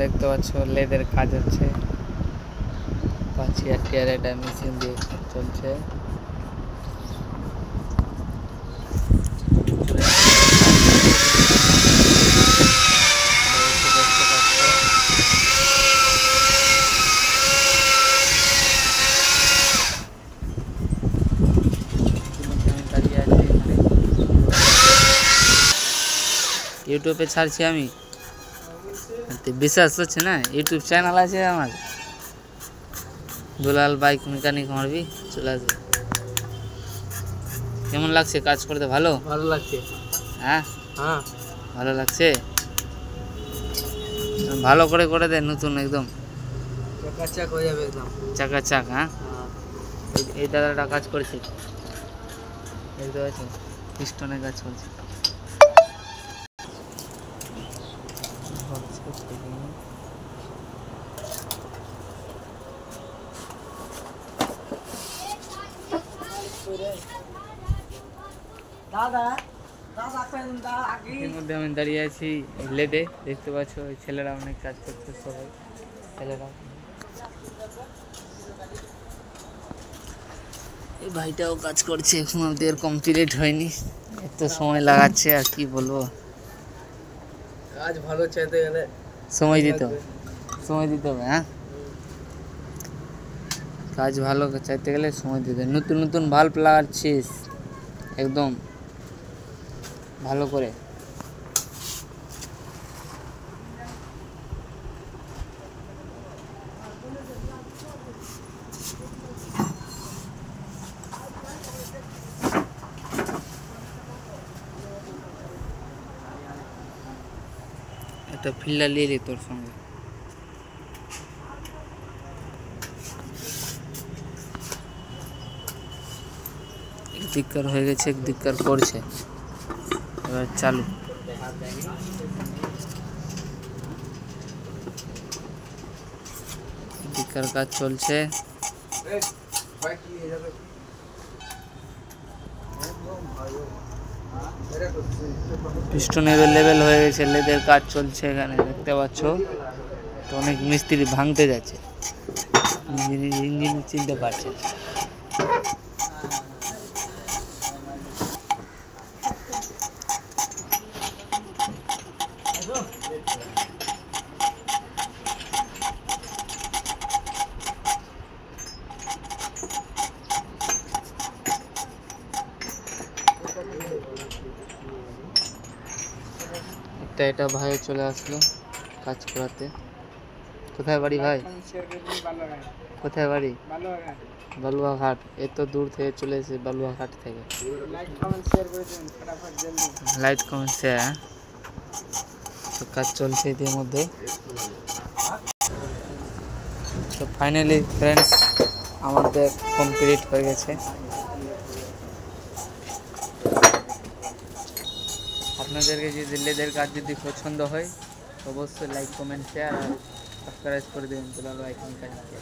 দেখতে পাচ্ছ লেদের কাজ হচ্ছে, পাঁচিয়া টিয়ার এটা মেশিন দিয়ে চলছে। ইউটিউবে ছাড়ছি আমি, বিশ্বাস হচ্ছে না? ইউটিউব চ্যানেল আছে আমার, দুলাল বাইক মেকানিক মারবি, চলে আসবে। কেমন লাগছে কাজ করতে? ভালো ভালো লাগছে। হ্যাঁ হ্যাঁ ভালো লাগছে, ভালো করে করে দে, নতুন একদম চকাচক হয়ে যাবে একদম চাকাচাক। হ্যাঁ এই দাদাটা কাজ করেছে, দেখতে পাচ্ছ পিস্টনের কাজ করছে। এর মধ্যে আমি দাঁড়িয়ে আছি লেদে, দেখতে পাচ্ছ ওই ছেলেরা অনেক কাজ করছে, সবাই ছেলেরা। এই ভাইটাও কাজ করছে, এখন ওদের কমপ্লিট হয়নি, এত সময় লাগাচ্ছে আর কি বলবো। কাজ ভালো চাইতে গেলে সময় দিতে হবে, সময় দিতে হবে। হ্যাঁ কাজ ভালো চাইতে গেলে সময় দিতে হবে। নতুন নতুন বাল্ব লাগাচ্ছিস একদম ভালো করে। একটা ফিল্ডার নিয়ে রে তোর সঙ্গে। এক দিককার হয়ে গেছে, এক দিককার করছে, এবার চালু। দিককার কাজ চলছে, পিস্টন লেভেল হয়ে গেছে, লেদের কাজ চলছে এখানে দেখতে পাচ্ছ। তো অনেক মিস্ত্রি ভাঙতে যাচ্ছে, ইঞ্জিন চিনতে পারছে। এটা ভাই চলে আসলো কাজ করাতে। কোথায় বাড়ি ভাই? কোথায় বাড়ি? বালুয়াঘাট। এত দূর থেকে চলে এসে বালুয়াঘাট থেকে। Light comment share. তো কাজ চলছে এদের মধ্যে। তো ফাইনালি ফ্রেন্ডস আমাদের কমপ্লিট হয়ে গেছে। আপনাদেরকে যদি লেদের কাজ যদি পছন্দ হয় অবশ্যই লাইক কমেন্ট শেয়ার আর সাবস্ক্রাইব করে দেবেন দুলাল বাইক মেকানিককে।